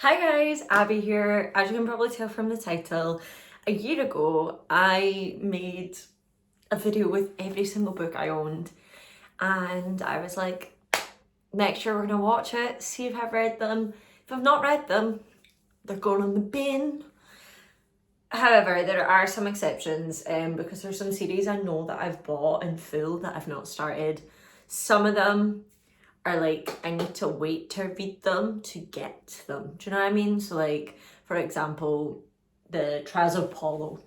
Hi guys, Abby here. As you can probably tell from the title, a year ago I made a video with every single book I owned, and I was like, next year we're gonna watch it, see if I've read them. If I've not read them, they're going on the bin. However, there are some exceptions because there's some series I know that I've bought in full that I've not started. Some of them are like, I need to wait to read them to get to them. Do you know what I mean? So like, for example, the Trials of Apollo.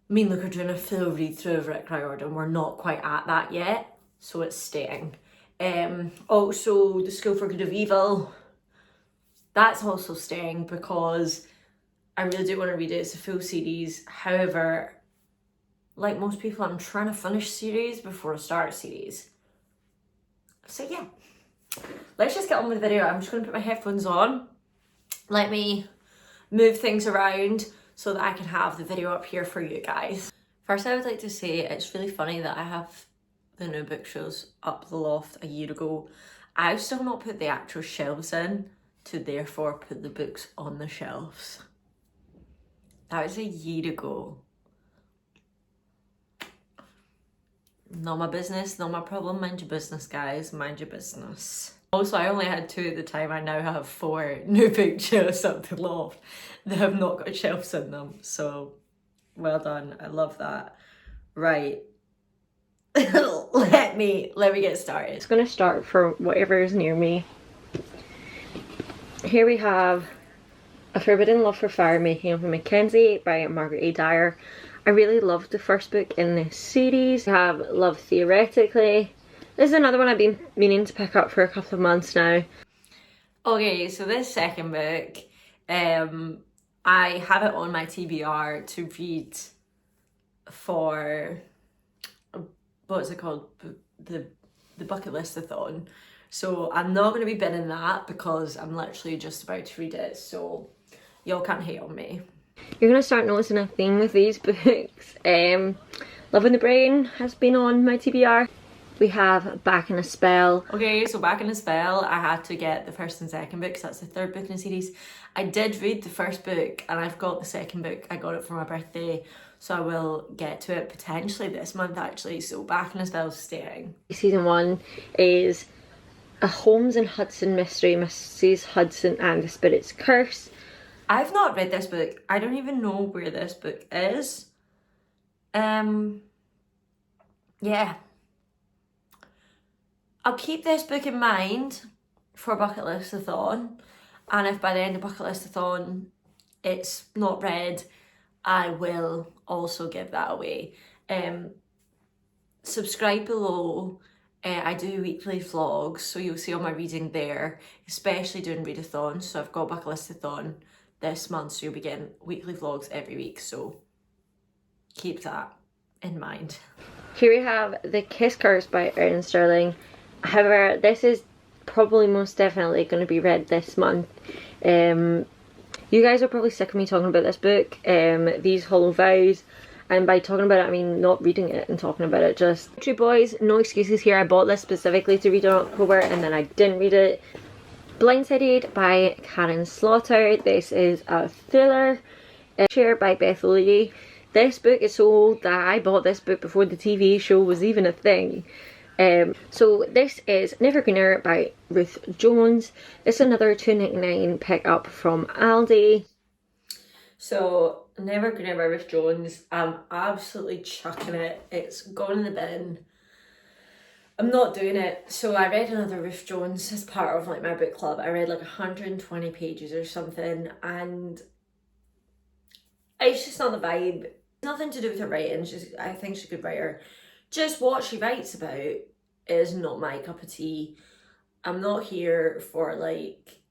Me and Luke are doing a full read through of Rick Riordan. We're not quite at that yet, so it's staying. Also, The School for Good of Evil. That's also staying because I really do want to read it. It's a full series. However, like most people, I'm trying to finish series before I start a series. So yeah, let's just get on with the video. I'm just going to put my headphones on. Let me move things around so that I can have the video up here for you guys. First, I would like to say it's really funny that I have the new bookshelves up the loft a year ago. I've still not put the actual shelves in to therefore put the books on the shelves. That was a year ago. Not my business, not my problem. Mind your business, guys. Mind your business. Also, I only had 2 at the time. I now have 4 new bookshelves up the loft that have not got shelves in them. So, well done. I love that. Right. let me get started. It's going to start for whatever is near me. Here we have A Forbidden Love for Fire Making of a Mackenzie by Margaret A. Dyer. I really loved the first book in this series. We have Love Theoretically. This is another one I've been meaning to pick up for a couple of months now. Okay, so this second book, I have it on my TBR to read for, what's it called? The bucket list-a-thon. So I'm not going to be binning that because I'm literally just about to read it. So y'all can't hate on me. You're going to start noticing a theme with these books. Love in the Brain has been on my TBR. We have Back in a Spell. Okay, so Back in a Spell, I had to get the first and second book because that's the third book in the series. I did read the first book and I've got the second book. I got it for my birthday, so I will get to it potentially this month actually. So Back in a Spell is staying. Season 1 is a Holmes and Hudson mystery, Mrs. Hudson and the Spirit's Curse. I've not read this book. I don't even know where this book is. Yeah. I'll keep this book in mind for Bucket List-a-thon. And if by the end of Bucket List-a-thon it's not read, I will also give that away. Subscribe below. I do weekly vlogs, so you'll see all my reading there, especially doing readathons. So I've got Bucket List-a-thon this month, so you'll be getting weekly vlogs every week, so keep that in mind. Here we have The Kiss Curse by Erin Sterling. However, this is probably most definitely going to be read this month. You guys are probably sick of me talking about this book, These Hollow Vows. And by talking about it, I mean not reading it and talking about it. Just, True Boys, no excuses here. I bought this specifically to read in October and then I didn't read it. Blindsided by Karen Slaughter. This is a thriller. Shared by Beth Lee. This book is so old that I bought this book before the TV show was even a thing. So this is Nevergreener by Ruth Jones. It's another £2.99 pick up from Aldi. So Nevergreener by Ruth Jones, I'm absolutely chucking it. It's gone in the bin. I'm not doing it. So I read another Ruth Jones as part of like my book club. I read like 120 pages or something, and it's just not the vibe. Nothing to do with her writing. I think she's a good writer. Just what she writes about is not my cup of tea. I'm not here for like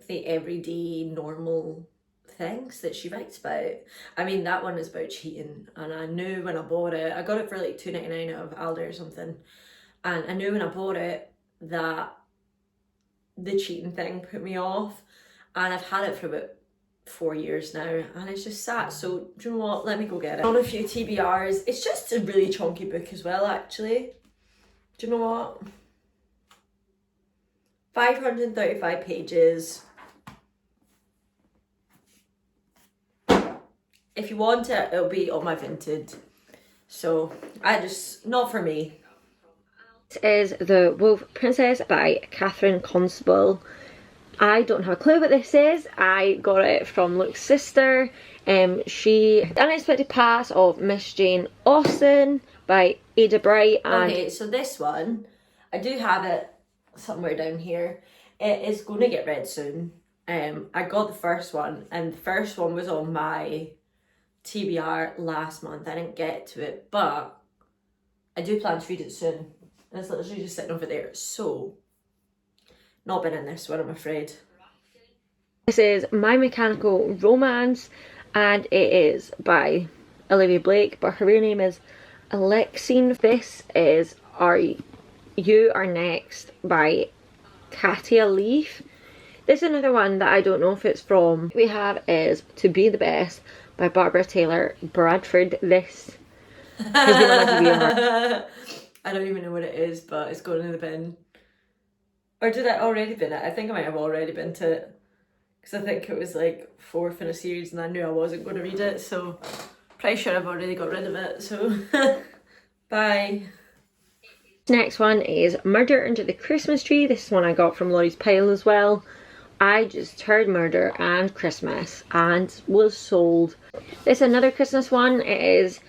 the everyday normal things that she writes about. I mean, that one is about cheating, and I knew when I bought it, I got it for like £2.99 out of Aldi or something, and I knew when I bought it that the cheating thing put me off, and I've had it for about 4 years now and it's just sat. So do you know what, let me go get it. On a few TBRs. It's just a really chunky book as well actually. Do you know what, 535 pages. if you want it, it'll be on my Vinted. So not for me. This is The Wolf Princess by Catherine Constable. I don't have a clue what this is. I got it from Luke's sister. The Unexpected Pass of Miss Jane Austen by Ada Bright. And okay, so this one, I do have it somewhere down here. It is going to get read soon. I got the first one, and the first one was on my TBR last month. I didn't get to it, but I do plan to read it soon. And it's literally just sitting over there. So, not been in this one, I'm afraid. This is My Mechanical Romance, and it is by Olivia Blake, but her real name is Alexine. This is You Are Next by Katia Leaf. This is another one that I don't know if it's from. We have is To Be the Best by Barbara Taylor Bradford. This has been on my TBR. I don't even know what it is, but it's going in the bin. Or did I already bin it? I think I might have already been to it. Because I think it was like 4th in a series and I knew I wasn't going to read it. So pretty sure I've already got rid of it. So bye. Next one is Murder Under the Christmas Tree. This is one I got from Laurie's Pile as well. I just heard Murder and Christmas and was sold. This is another Christmas one. It is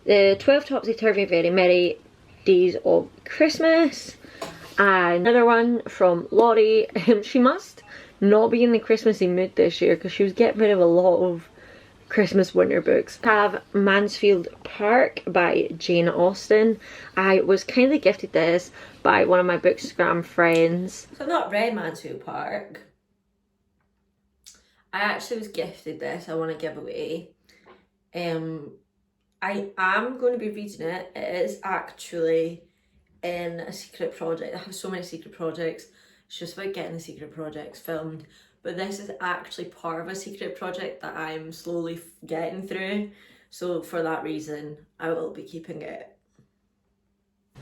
the 12 Topsy-Turvy Very Merry Days of Christmas. And another one from Laurie. She must not be in the Christmassy mood this year because she was getting rid of a lot of Christmas winter books. I have Mansfield Park by Jane Austen. I was kindly gifted this by one of my Bookstagram friends. So I've not read Mansfield Park. I actually was gifted this. I want to give away. I am going to be reading it. It is actually in a secret project. I have so many secret projects. It's just about getting the secret projects filmed. But this is actually part of a secret project that I'm slowly getting through. So for that reason, I will be keeping it.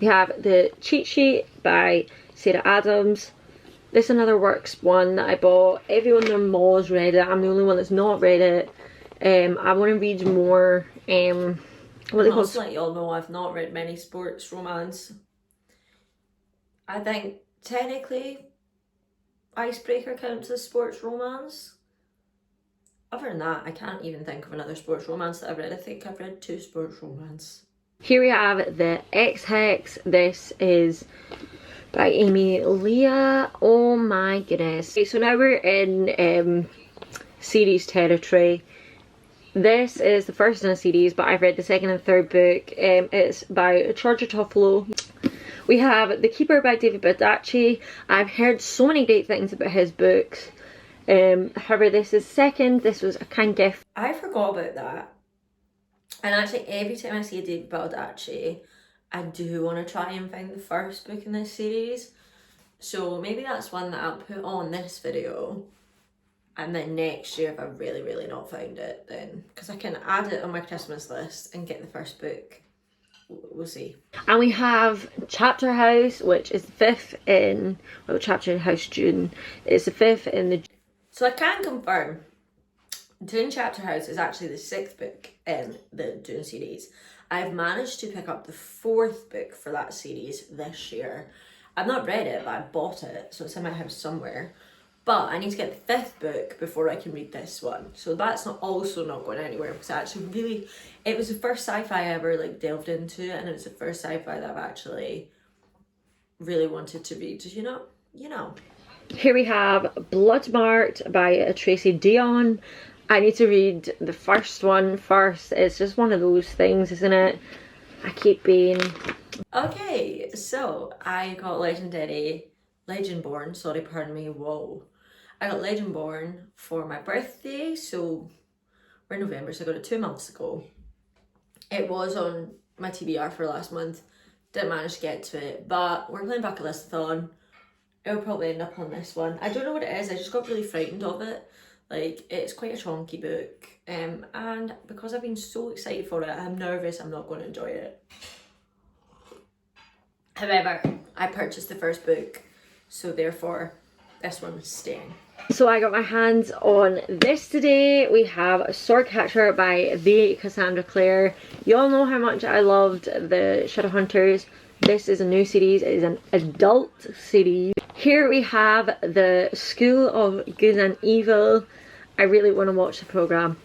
We have The Cheat Sheet by Sarah Adams. This is another works one that I bought. Everyone in their malls read it. I'm the only one that's not read it. I want to read more. What they call? To let you all know, I've not read many sports romance. I think technically Icebreaker counts as sports romance. Other than that, I can't even think of another sports romance that I've read. I think I've read 2 sports romance. Here we have The Ex-Hex. This is by Amy Leah. Oh my goodness. Okay, so now we're in series territory. This is the first in a series, but I've read the second and third book. It's by Georgia Toffolo. We have The Keeper by David Baldacci. I've heard so many great things about his books. However, this is second. This was a kind gift. I forgot about that. And actually, every time I see a David Baldacci, I do want to try and find the first book in this series. So maybe that's one that I'll put on this video. And then next year, if I really, really not found it, then... Because I can add it on my Christmas list and get the first book. We'll see. And we have Chapter House, which is the 5th in... Well, Chapter House June. It's the 5th in the... So I can confirm, Dune Chapter House is actually the 6th book in the Dune series. I've managed to pick up the 4th book for that series this year. I've not read it, but I bought it, so it's in my house somewhere. But I need to get the 5th book before I can read this one. So that's also not going anywhere, because I actually really... It was the first sci-fi I ever delved into, and it was the first sci-fi that I've actually really wanted to read, you know. Here we have Bloodmarked by Tracy Dion. I need to read the first one first. It's just one of those things, isn't it? I keep being... Okay, so I got Legendborn, sorry, pardon me, whoa. I got Legendborn for my birthday, so we're in November, so I got it 2 months ago. It was on my TBR for last month, didn't manage to get to it, but we're playing Bucket Listathon. It'll probably end up on this one. I don't know what it is, I just got really frightened of it. It's quite a chonky book, and because I've been so excited for it, I'm nervous I'm not going to enjoy it. However, I purchased the first book, so therefore this one's staying. So I got my hands on this today. We have Swordcatcher by the Cassandra Clare. You all know how much I loved the Shadowhunters. This is a new series. It is an adult series. Here we have the School of Good and Evil. I really want to watch the programme.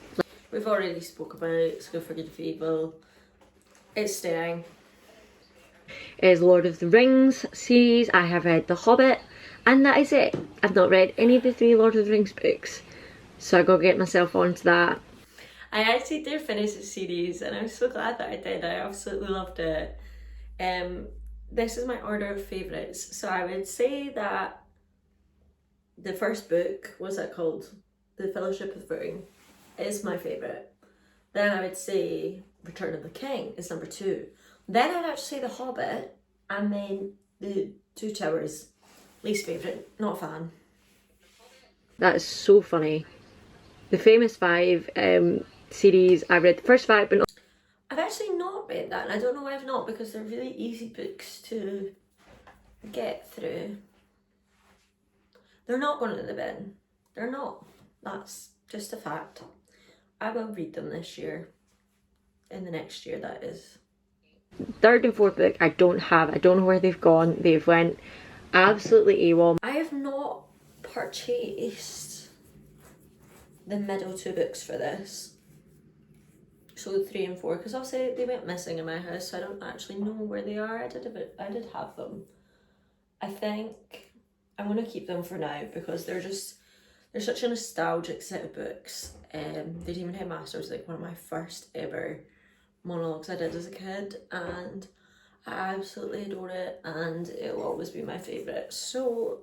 We've already spoke about School for Good and Evil. It's staying. Is Lord of the Rings series. I have read The Hobbit, and that is it. I've not read any of the 3 Lord of the Rings books, so I gotta get myself onto that. I actually did finish the series and I'm so glad that I did. I absolutely loved it. This is my order of favourites. So I would say that the first book, what's that called? The Fellowship of the Ring, is my favourite. Then I would say Return of the King is number 2. Then I'd actually say The Hobbit, and then the Two Towers, least favourite, not a fan. That is so funny. The Famous Five series, I read the first 5, but not. I've actually not read that, and I don't know why I've not, because they're really easy books to get through. They're not going in the bin. They're not. That's just a fact. I will read them this year. In the next year, that is. 3rd and 4th book I don't have. I don't know where they've gone. They've went absolutely AWOL. I have not purchased the middle 2 books for this. So 3 and 4, because obviously they went missing in my house, so I don't actually know where they are. I did have them. I think I'm gonna keep them for now because they're such a nostalgic set of books. The Demon Headmaster was like one of my first ever monologues I did as a kid, and I absolutely adore it, and it will always be my favourite. So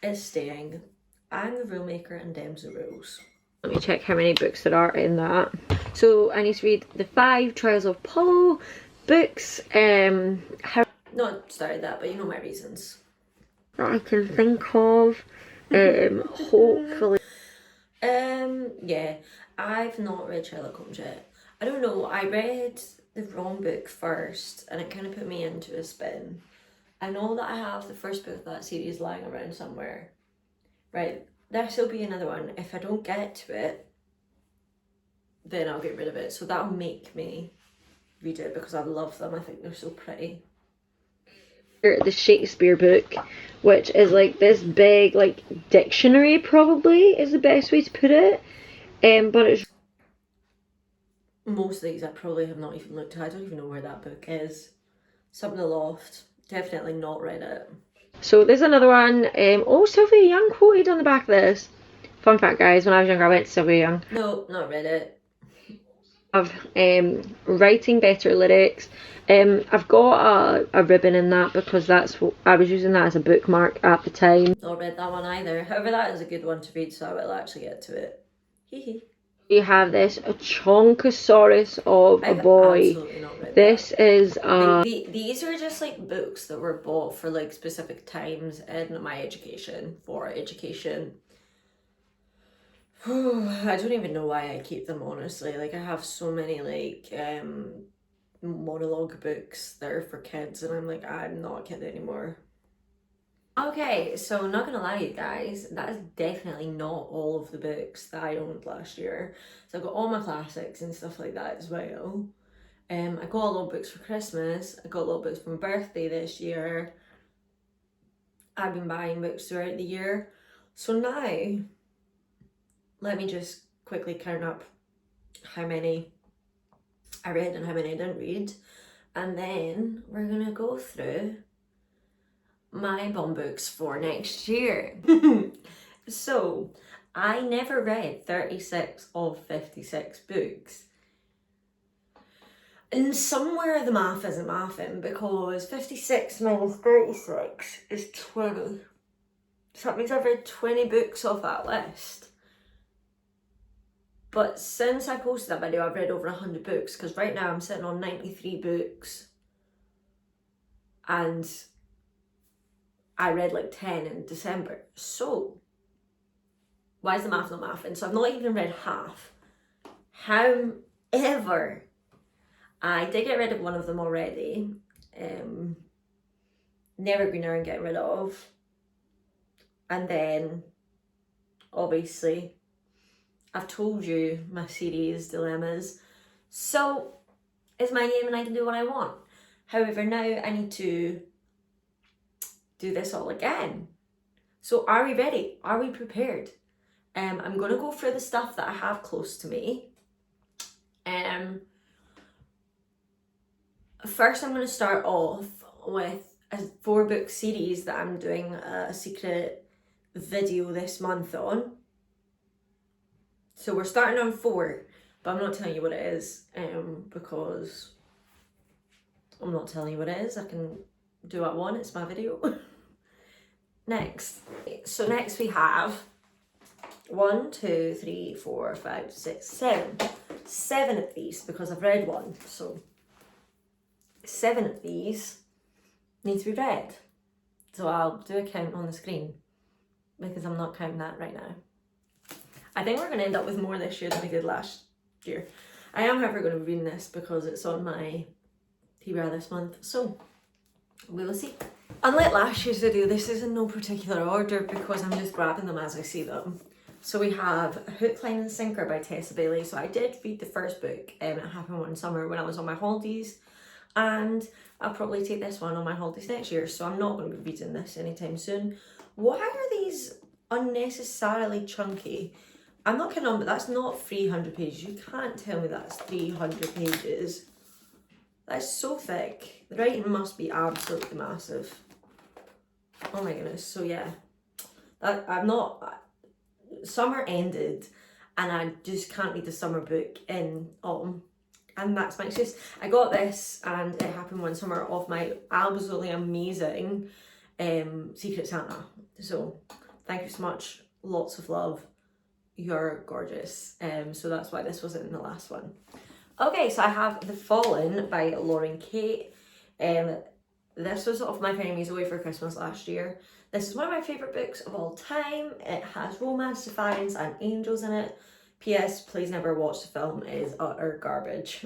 it's staying. I'm the Rule Maker and Dem's the Rules. Let me check how many books there are in that. So I need to read the 5 Trials of Apollo books. Not started that, but you know my reasons. That I can think of. Hopefully. Yeah, I've not read Sherlock Holmes yet. I don't know, I read the wrong book first and it kind of put me into a spin. I know that I have the first book of that series lying around somewhere. Right, this will be another one. If I don't get to it, then I'll get rid of it. So that'll make me read it because I love them. I think they're so pretty. The Shakespeare book, which is like this big like dictionary, probably is the best way to put it. But it's most of these I probably have not even looked at. I don't even know where that book is. Something the Loft. Definitely not read it. So there's another one. Oh, Sylvia Young quoted on the back of this. Fun fact, guys, when I was younger I went to Sylvia Young. No, not read it. Of writing better lyrics. I've got a ribbon in that because that's what I was using that as a bookmark at the time. Not read that one either. However, that is a good one to read, so I will actually get to it. Hee hee. You have this a Chonkosaurus of a boy. Absolutely not read this that. Is these are just like books that were bought for like specific times in my education, for education. I don't even know why I keep them, honestly. Like, I have so many like monologue books that are for kids, and I'm like, I'm not a kid anymore. Okay, so not gonna lie, you guys, that is definitely not all of the books that I owned last year. So I've got all my classics and stuff like that as well. I got a lot of books for Christmas. I got a lot of books for my birthday this year. I've been buying books throughout the year. So now, let me just quickly count up how many I read and how many I didn't read. And then we're gonna go through my bum books for next year. So, I never read 36 of 56 books. And somewhere the math isn't mathing, because 56 minus 36 is 20. So that means I've read 20 books off that list. But since I posted that video, I've read over 100 books, because right now I'm sitting on 93 books. And I read like 10 in December. So, why is the math not mathing? So I've not even read half. However, I did get rid of one of them already. Never Greener and Get Rid Of. And then obviously. I've told you my series dilemmas. So it's my name and I can do what I want. However, now I need to do this all again. So are we ready? Are we prepared? I'm gonna go through the stuff that I have close to me. First, I'm gonna start off with a 4-book series that I'm doing a secret video this month on. So we're starting on 4, but I'm not telling you what it is, because I'm not telling you what it is. I can do what I want, it's my video. Next. So next we have 1, 2, 3, 4, 5, 6, 7. 7 of these, because I've read one, so 7 of these need to be read. So I'll do a count on the screen, because I'm not counting that right now. I think we're going to end up with more this year than we did last year. I am, however, going to be reading this because it's on my TBR this month, so we will see. Unlike last year's video, this is in no particular order because I'm just grabbing them as I see them. So we have Hook, Line and Sinker by Tessa Bailey. So I did read the first book, it happened one summer when I was on my holidays, and I'll probably take this one on my holidays next year, so I'm not going to be reading this anytime soon. Why are these unnecessarily chunky? I'm not kidding on, but that's not 300 pages. You can't tell me that's 300 pages. That's so thick. The writing must be absolutely massive. Oh my goodness. So yeah, summer ended and I just can't read the summer book in autumn. And that's my excuse. I got this and it happened one summer off my absolutely amazing Secret Santa. So thank you so much. Lots of love. You're gorgeous. So that's why this wasn't in the last one. Okay, so I have The Fallen by Lauren Kate. This was off my Penny Away for Christmas last year. This is one of my favourite books of all time. It has romance, defiance and angels in it. P.S. Please never watch the film, it is utter garbage.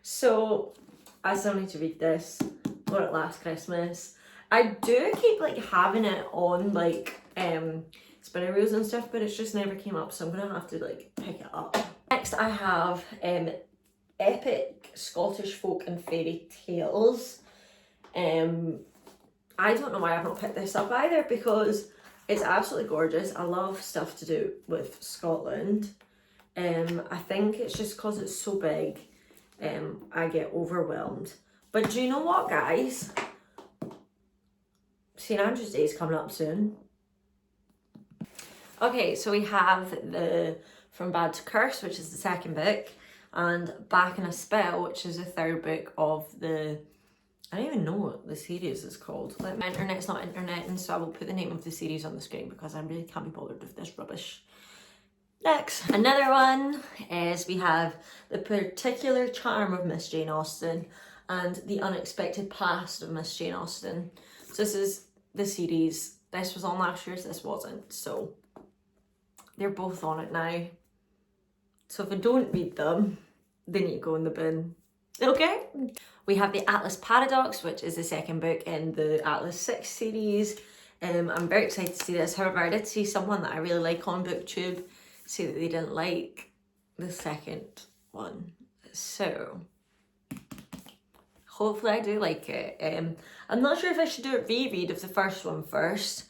So I still need to read this. Got it last Christmas. I do keep like having it on like spinner wheels and stuff, but it's just never came up, so I'm gonna have to like pick it up. Next I have Epic Scottish Folk and Fairy Tales. I don't know why I've not picked this up either because it's absolutely gorgeous. I love stuff to do with Scotland. I think it's just because it's so big, I get overwhelmed. But do you know what, guys? St. Andrew's Day is coming up soon. Okay, so we have the From Bad to Curse, which is the second book, and Back in a Spell, which is the third book of the... I don't even know what the series is called. Like, my internet's not internet, so I will put the name of the series on the screen because I really can't be bothered with this rubbish. Next, another one is we have The Particular Charm of Miss Jane Austen and The Unexpected Past of Miss Jane Austen. So this is the series. This was on last year's, this wasn't. So they're both on it now. So if I don't read them, they need to go in the bin. Okay? We have The Atlas Paradox, which is the second book in the Atlas 6 series. I'm very excited to see this. However, I did see someone that I really like on BookTube say that they didn't like the second one. So hopefully I do like it. I'm not sure if I should do a reread of the first one first.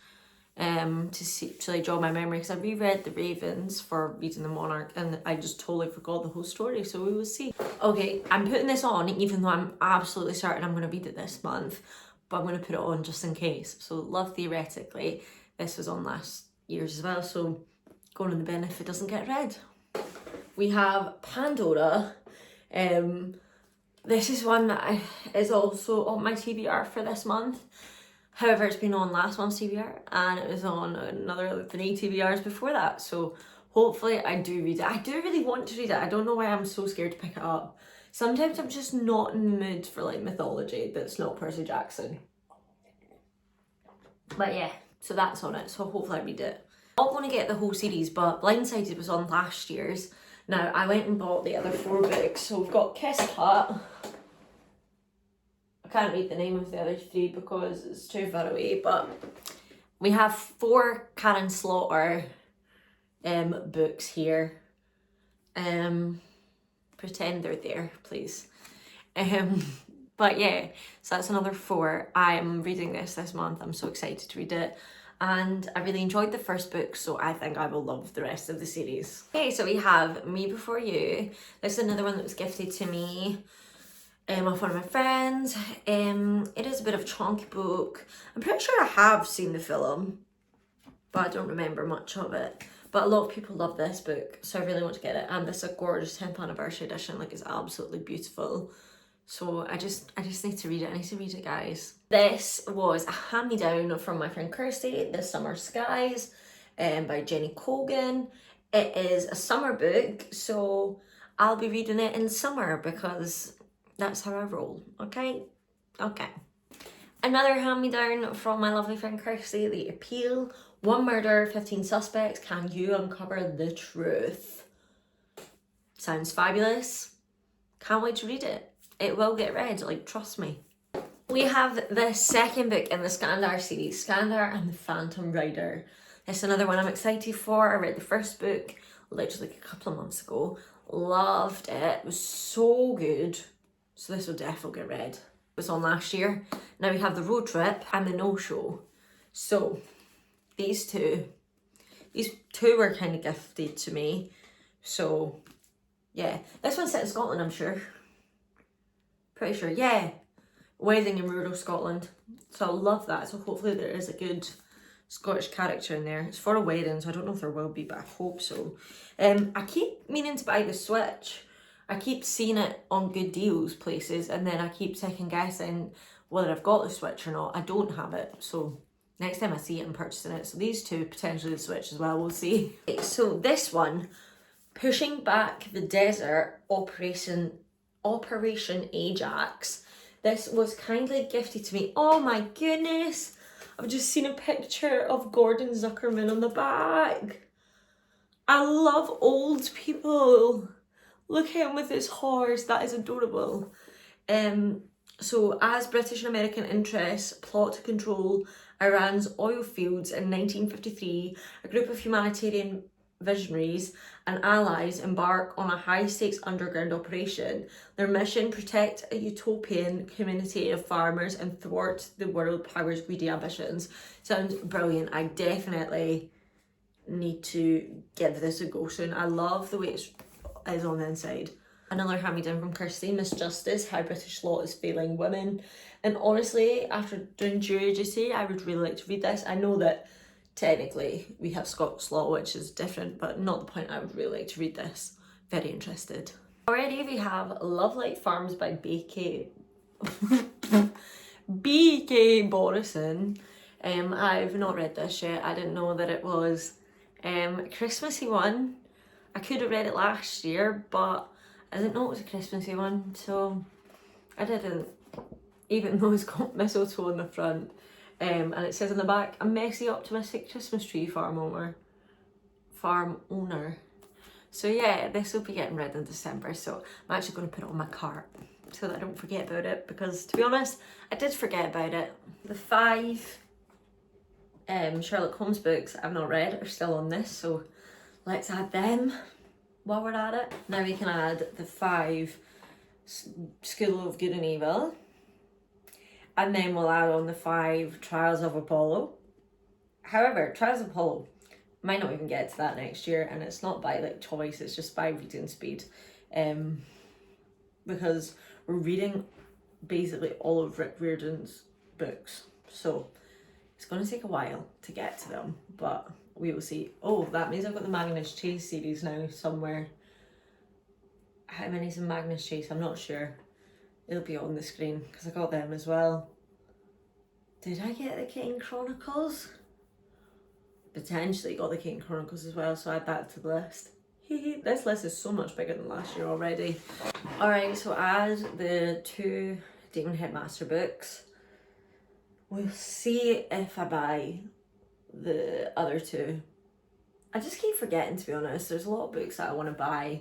To like jog my memory, because I reread The Ravens for reading The Monarch and I just totally forgot the whole story, so we will see. Okay, I'm putting this on even though I'm absolutely certain I'm going to read it this month, but I'm going to put it on just in case. So Love Theoretically, this was on last year's as well, so going in the bin if it doesn't get read. We have Pandora. This is one that is also on my TBR for this month. However, it's been on last month's TBR and it was on another 3 TBRs before that. So hopefully I do read it. I do really want to read it. I don't know why I'm so scared to pick it up. Sometimes I'm just not in the mood for like mythology that's not Percy Jackson. But yeah, so that's on it. So hopefully I read it. I'm not going to get the whole series, but Blindsided was on last year's. Now I went and bought the other 4 books. So we've got Kiss Cut. I can't read the name of the other 3 because it's too far away, but we have 4 Karen Slaughter books here. Pretend they're there, please. But yeah, so that's another 4. I'm reading this month. I'm so excited to read it. And I really enjoyed the first book, so I think I will love the rest of the series. Okay, so we have Me Before You. This is another one that was gifted to me off one of my friends. It is a bit of a chunky book. I'm pretty sure I have seen the film, but I don't remember much of it. But a lot of people love this book, so I really want to get it. And this is a gorgeous 10th anniversary edition, like it's absolutely beautiful. So I just need to read it. I need to read it, guys. This was a hand-me-down from my friend Kirsty, The Summer Skies, by Jenny Colgan. It is a summer book, so I'll be reading it in summer because that's how I roll, okay? Okay. Another hand-me-down from my lovely friend Kirsty, The Appeal. 1 murder, 15 suspects. Can you uncover the truth? Sounds fabulous. Can't wait to read it. It will get read, like, trust me. We have the second book in the Skandar series, Skandar and the Phantom Rider. It's another one I'm excited for. I read the first book literally like a couple of months ago. Loved it. It was so good. So this will definitely get read. It was on last year. Now we have the road trip and the no-show. So these two were kind of gifted to me. So yeah, this one's set in Scotland, I'm sure. Pretty sure, yeah. Wedding in rural Scotland. So I love that. So hopefully there is a good Scottish character in there. It's for a wedding, so I don't know if there will be, but I hope so. I keep meaning to buy the Switch. I keep seeing it on good deals places, and then I keep second guessing whether I've got the Switch or not. I don't have it, so next time I see it, I'm purchasing it. So these two, potentially the Switch as well, we'll see. So this one, Pushing Back the Desert, Operation Ajax. This was kindly gifted to me. Oh my goodness. I've just seen a picture of Gordon Zuckerman on the back. I love old people. Look at him with his horse. That is adorable. So as British and American interests plot to control Iran's oil fields in 1953, a group of humanitarian visionaries and allies embark on a high-stakes underground operation. Their mission: protect a utopian community of farmers and thwart the world power's greedy ambitions. Sounds brilliant. I definitely need to give this a go soon. I love the way it is on the inside. Another hand-me-down from Kirsty, Miss Justice, How British Law is Failing Women. And honestly, after doing jury duty, I would really like to read this. I know that technically we have Scots law, which is different, but not the point. I would really like to read this. Very interested. Already we have Love Like Farms by B.K. Borison. I've not read this yet. I didn't know that it was a Christmassy one. I could have read it last year, but I didn't know it was a Christmassy one, so I didn't, even though it's got mistletoe on the front. And it says on the back, a messy, optimistic Christmas tree farm owner. So yeah, this will be getting read in December, so I'm actually going to put it on my cart so that I don't forget about it, because to be honest, I did forget about it. The 5 Sherlock Holmes books I've not read are still on this, so let's add them while we're at it. Now we can add the 5 School of Good and Evil. And then we'll add on the 5 Trials of Apollo. However, Trials of Apollo might not even get to that next year, and it's not by like choice, it's just by reading speed. Because we're reading basically all of Rick Riordan's books. So it's going to take a while to get to them, but we will see. Oh, that means I've got the Magnus Chase series now somewhere. How many's in Magnus Chase? I'm not sure. It'll be on the screen because I got them as well. Did I get the Kane Chronicles? Potentially got the Kane Chronicles as well, so add that to the list. This list is so much bigger than last year already. Alright, so add the 2 Demon Headmaster books. We'll see if I buy the other 2. I just keep forgetting, to be honest. There's a lot of books that I want to buy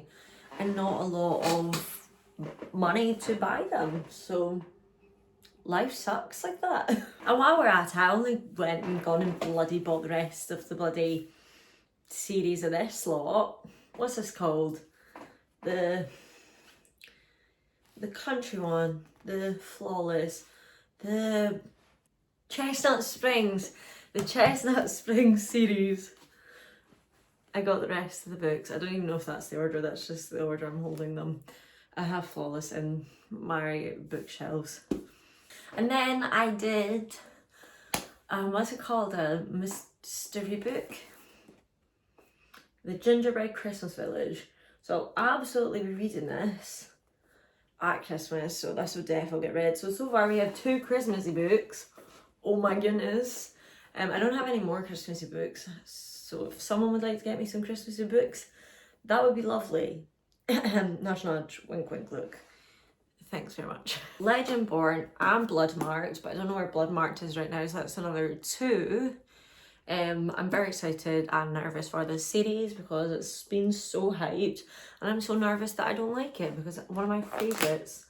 and not a lot of money to buy them, so life sucks like that. And while we're at it, I only went and gone and bloody bought the rest of the bloody series of this lot. What's this called? The country one, the Flawless, the Chestnut Springs, the Chestnut Springs series. I got the rest of the books. I don't even know if that's the order, that's just the order I'm holding them. I have Flawless in my bookshelves. And then I did, what's it called, a mystery book? The Gingerbread Christmas Village. So I'll absolutely be reading this at Christmas, so this will definitely get read. So far we have 2 Christmassy books. Oh my goodness. I don't have any more Christmassy books, so if someone would like to get me some Christmassy books, that would be lovely. Nudge nudge, wink wink look. Thanks very much. Legendborn and Bloodmarked, but I don't know where Bloodmarked is right now, so that's another 2. I'm very excited and nervous for this series because it's been so hyped, and I'm so nervous that I don't like it because one of my favourites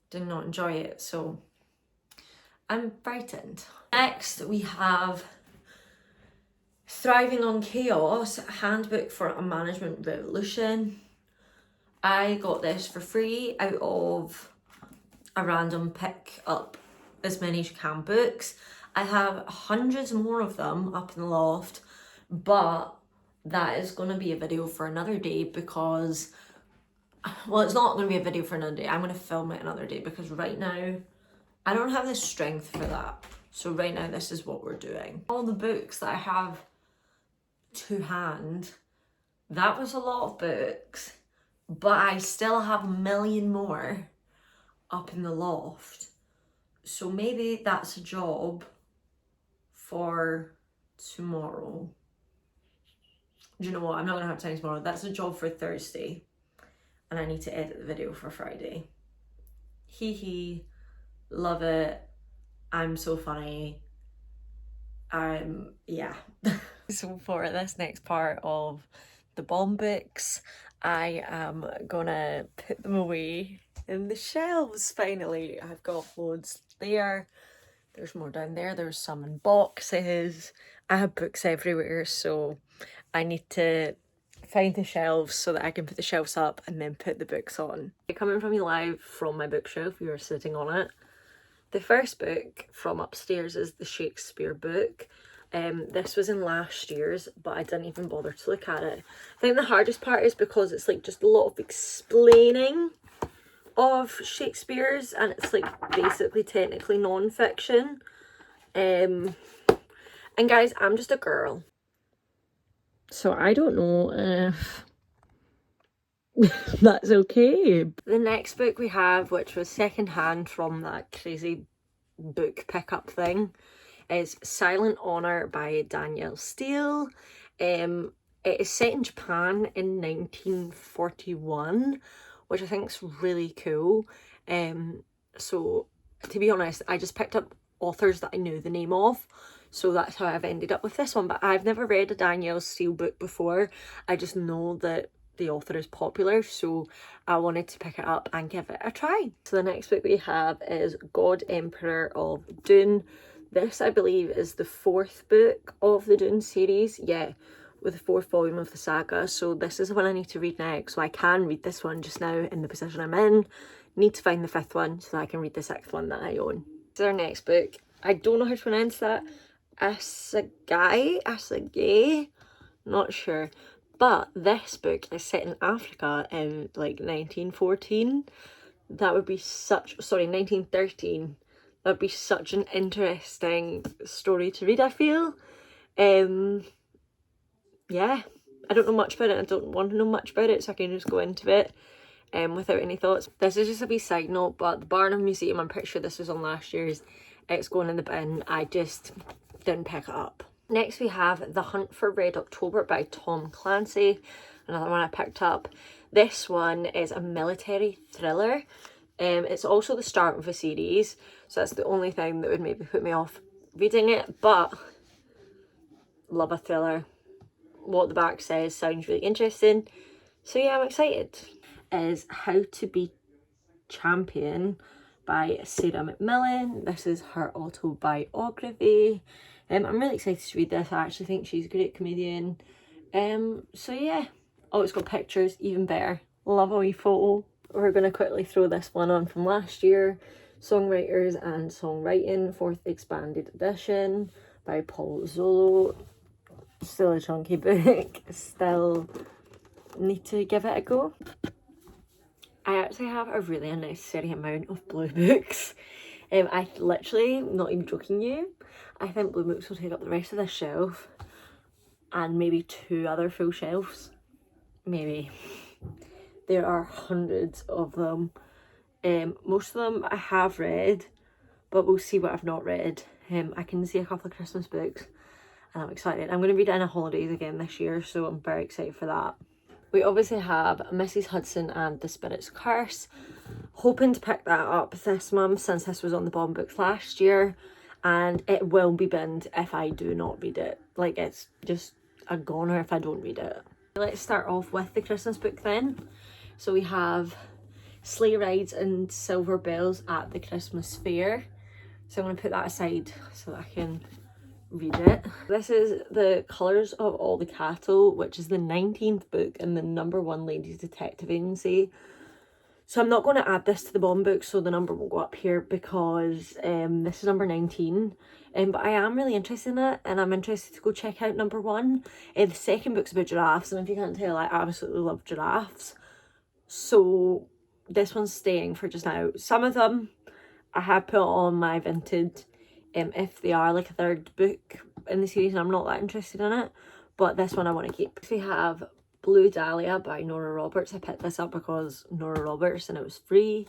did not enjoy it, so I'm frightened. Next we have Thriving on Chaos, Handbook for a Management Revolution. I got this for free out of a random pick up as many as you can books. I have hundreds more of them up in the loft, but that is going to be a video for another day because, well, it's not going to be a video for another day. I'm going to film it another day because right now I don't have the strength for that. So right now this is what we're doing. All the books that I have to hand, that was a lot of books, but I still have a million more up in the loft. So maybe that's a job for tomorrow. Do you know what? I'm not gonna have time tomorrow. That's a job for Thursday. And I need to edit the video for Friday. Hee hee. Love it. I'm so funny. Yeah. So for this next part of the bomb books, I am gonna put them away in the shelves finally. I've got loads there. There's more down there. There's some in boxes. I have books everywhere, so I need to find the shelves so that I can put the shelves up and then put the books on. Coming from you live from my bookshelf, you are sitting on it. The first book from upstairs is the Shakespeare book. This was in last year's, but I didn't even bother to look at it. I think the hardest part is because it's like just a lot of explaining of Shakespeare's, and it's like basically technically non-fiction. And guys, I'm just a girl, so I don't know if that's okay. The next book we have, which was secondhand from that crazy book pickup thing, is Silent Honor by Danielle Steele. It is set in Japan in 1941, which I think is really cool. So to be honest, I just picked up authors that I knew the name of, so that's how I've ended up with this one. But I've never read a Danielle Steele book before. I just know that the author is popular, so I wanted to pick it up and give it a try. So the next book we have is God Emperor of Dune. This, I believe, is the 4th book of the Dune series. Yeah, with the 4th volume of the saga. So this is the one I need to read next. So I can read this one just now in the position I'm in. Need to find the 5th one so that I can read the 6th one that I own. This is our next book. I don't know how to pronounce that. Asagay? Not sure. But this book is set in Africa in like 1914. That would be such, sorry, 1913. That would be such an interesting story to read, I feel. Yeah, I don't know much about it. I don't want to know much about it, so I can just go into it without any thoughts. This is just a wee side note, but the Barnum Museum, I'm pretty sure this was on last year's. It's going in the bin. I just didn't pick it up. Next we have The Hunt for Red October by Tom Clancy, another one I picked up. This one is a military thriller. It's also the start of a series, so that's the only thing that would maybe put me off reading it, but love a thriller. What the back says sounds really interesting, so yeah, I'm excited. Is How to Be Champion by Sarah McMillan. This is her autobiography. I'm really excited to read this. I actually think she's a great comedian. So yeah. Oh, it's got pictures, even better. Love a wee photo. We're going to quickly throw this one on from last year. Songwriters and Songwriting, 4th Expanded Edition by Paul Zolo. Still a chunky book. Still need to give it a go. I actually have a really unnecessary amount of blue books. I literally, not even joking you, I think blue books will take up the rest of this shelf and maybe 2 other full shelves. Maybe. There are hundreds of them. Most of them I have read, but we'll see what I've not read. I can see a couple of Christmas books and I'm excited. I'm going to read Anna Holidays again this year, so I'm very excited for that. We obviously have Mrs. Hudson and the Spirit's Curse. Hoping to pick that up this month since this was on the bond books last year, and it will be binned if I do not read it. Like, it's just a goner if I don't read it. Let's start off with the Christmas book then. So we have Sleigh Rides and Silver Bells at the Christmas Fair. So I'm going to put that aside so that I can read it. This is The Colours of All the Cattle, which is the 19th book in the #1 ladies detective agency. So I'm not going to add this to the bond book, so the number won't go up here because this is number 19. But I am really interested in it, and I'm interested to go check out #1. The second book's about giraffes, and if you can't tell, I absolutely love giraffes. So this one's staying for just now. Some of them I have put on my Vinted, if they are like a 3rd book in the series and I'm not that interested in it. But this one I want to keep. We have Blue Dahlia by Nora Roberts. I picked this up because Nora Roberts and it was free.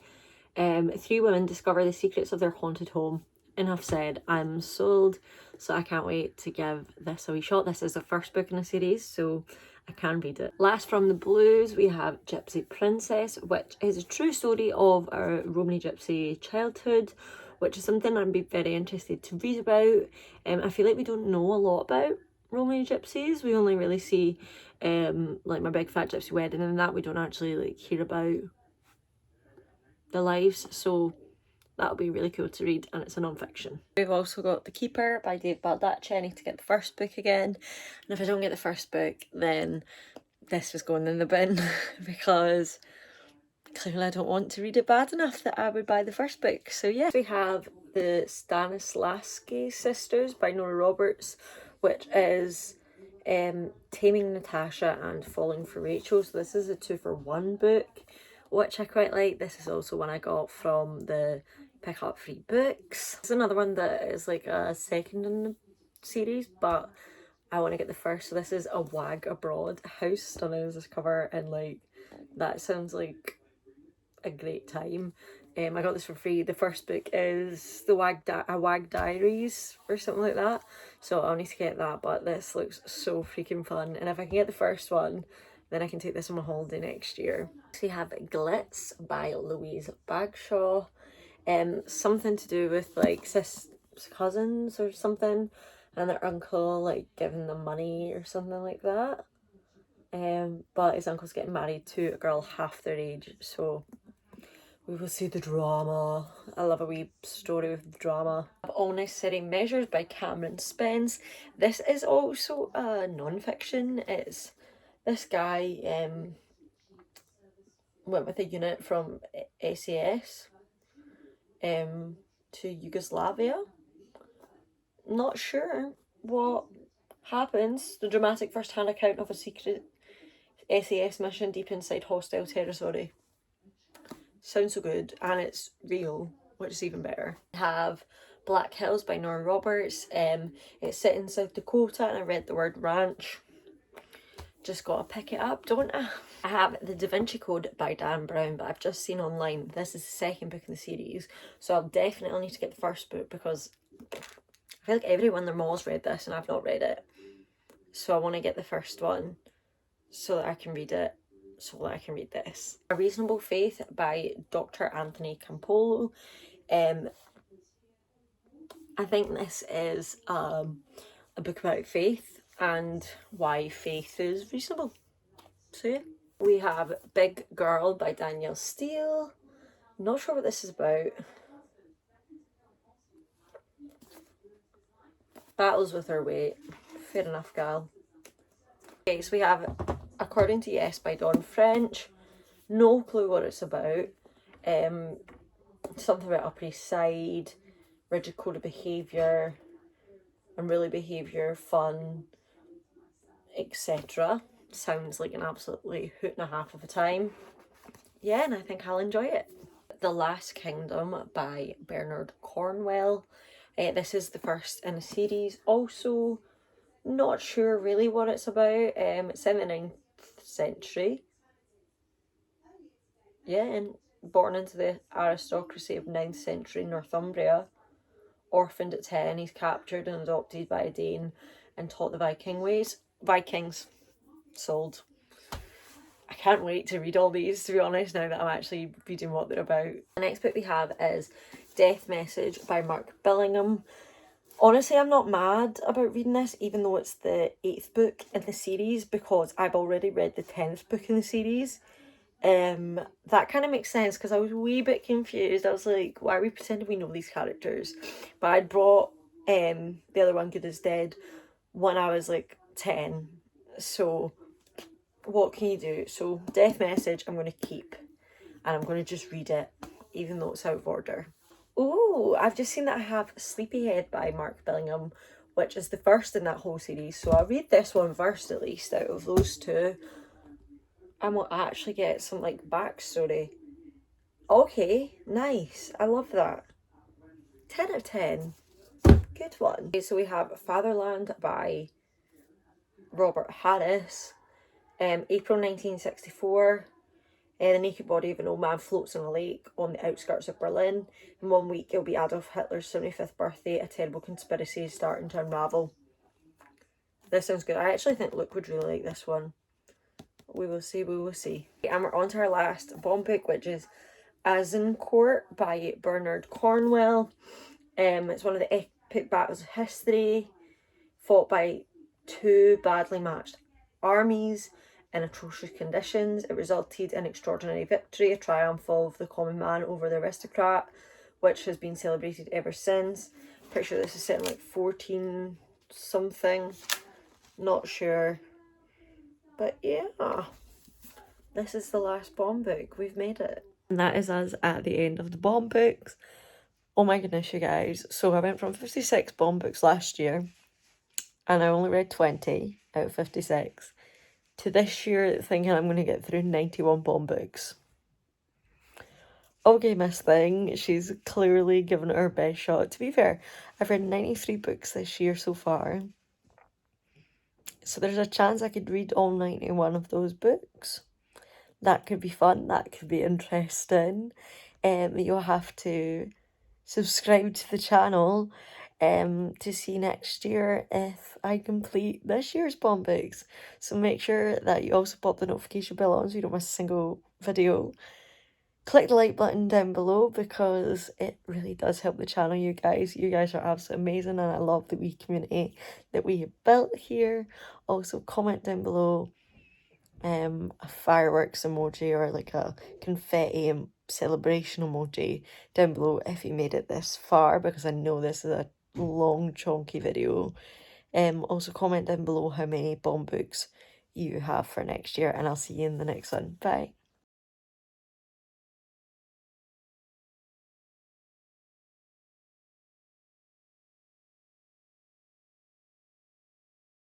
3 women discover the secrets of their haunted home. Enough said, I'm sold, so I can't wait to give this a wee shot. This is the 1st book in a series, so I can read it. Last from the blues, we have Gypsy Princess, which is a true story of a Romany Gypsy childhood, which is something I'd be very interested to read about. I feel like we don't know a lot about Romany Gypsies. We only really see like My Big Fat Gypsy Wedding and that. We don't actually like hear about the lives, so that'll be really cool to read, and it's a non-fiction. We've also got The Keeper by Dave Baldacci. I need to get the 1st book again, and if I don't get the 1st book, then this was going in the bin because clearly I don't want to read it bad enough that I would buy the 1st book. So yeah, we have the Stanislavski Sisters by Nora Roberts, which is Taming Natasha and Falling for Rachel. So this is a 2-for-1 book, which I quite like. This is also one I got from the Pick Up Free Books. It's another one that is like a 2nd in the series, but I want to get the 1st. So this is A Wag Abroad. How stunning is this cover? And like, that sounds like a great time. I got this for free. The 1st book is A Wag Diaries or something like that, so I'll need to get that, but this looks so freaking fun, and if I can get the 1st one, then I can take this on my holiday next year. So we have Glitz by Louise Bagshaw. Something to do with like cousins or something, and their uncle like giving them money or something like that. But his uncle's getting married to a girl half their age, so we will see the drama. I love a wee story with drama. All Necessary Measures by Cameron Spence. This is also a non-fiction. It's this guy went with a unit from SAS to Yugoslavia. Not sure what happens. The dramatic first-hand account of a secret SAS mission deep inside hostile territory. Sounds so good, and it's real, which is even better. We have Black Hills by Nora Roberts. It's set in South Dakota, and I read the word ranch. Just gotta pick it up, don't I? I have The Da Vinci Code by Dan Brown, but I've just seen online this is the 2nd book in the series, so I'll definitely need to get the 1st book because I feel like everyone in their mall's read this and I've not read it. So I want to get the 1st one so that I can read it, so that I can read this. A Reasonable Faith by Dr. Anthony Campolo. I think this is a book about faith and why faith is reasonable. So yeah. We have Big Girl by Danielle Steele. Not sure what this is about. Battles with her weight. Fair enough, gal. Okay, so we have According to Yes by Dawn French. No clue what it's about. Something about Upper East Side, rigid code of behaviour, unruly behaviour, fun, etc. Sounds like an absolutely hoot and a half of a time. Yeah, and I think I'll enjoy it. The Last Kingdom by Bernard Cornwell. This is the first in a series. Also, not sure really what it's about. It's in the 9th century. Yeah, and born into the aristocracy of 9th century Northumbria. Orphaned at 10, he's captured and adopted by a Dane and taught the Viking ways. Vikings. Sold. I can't wait to read all these, to be honest, now that I'm actually reading what they're about. The next book we have is Death Message by Mark Billingham. Honestly, I'm not mad about reading this, even though it's the 8th book in the series, because I've already read the 10th book in the series. That kind of makes sense, because I was a wee bit confused. I was like, why are we pretending we know these characters? But I'd brought the other one, Good as Dead, when I was like 10. So what can you do? So Death Message I'm going to keep, and I'm going to just read it, even though it's out of order. Ooh, I've just seen that I have Sleepyhead by Mark Billingham, which is the first in that whole series. So I'll read this one first, at least, out of those two. And we'll actually get some, like, backstory. Okay, nice. I love that. 10 out of 10. Good one. Okay, so we have Fatherland by Robert Harris. April 1964. The naked body of an old man floats on a lake on the outskirts of Berlin. In 1 week, it'll be Adolf Hitler's 75th birthday. A terrible conspiracy is starting to unravel. This sounds good. I actually think Luke would really like this one. We will see, we will see. And we're on to our last bomb book, which is Azincourt by Bernard Cornwell. It's one of the epic battles of history, fought by two badly matched armies in atrocious conditions. It resulted in extraordinary victory, a triumph of the common man over the aristocrat, which has been celebrated ever since. Pretty sure this is set in like 14 something, not sure. But yeah, this is the last bomb book. We've made it. And that is us at the end of the bomb books. Oh my goodness, you guys. So I went from 56 bomb books last year, and I only read 20 out of 56, to this year thinking I'm going to get through 91 bomb books. Okay, Miss Thing, she's clearly given it her best shot. To be fair, I've read 93 books this year so far, so there's a chance I could read all 91 of those books. That could be fun, that could be interesting. You'll have to subscribe to the channel to see next year if I complete this year's bomb books. So make sure that you also pop the notification bell on so you don't miss a single video. Click the like button down below because it really does help the channel, you guys. You guys are absolutely amazing, and I love the wee community that we have built here. Also comment down below a fireworks emoji or like a confetti celebration emoji down below if you made it this far, because I know this is a long chunky video. Also comment down below how many bomb books you have for next year, and I'll see you in the next one. Bye.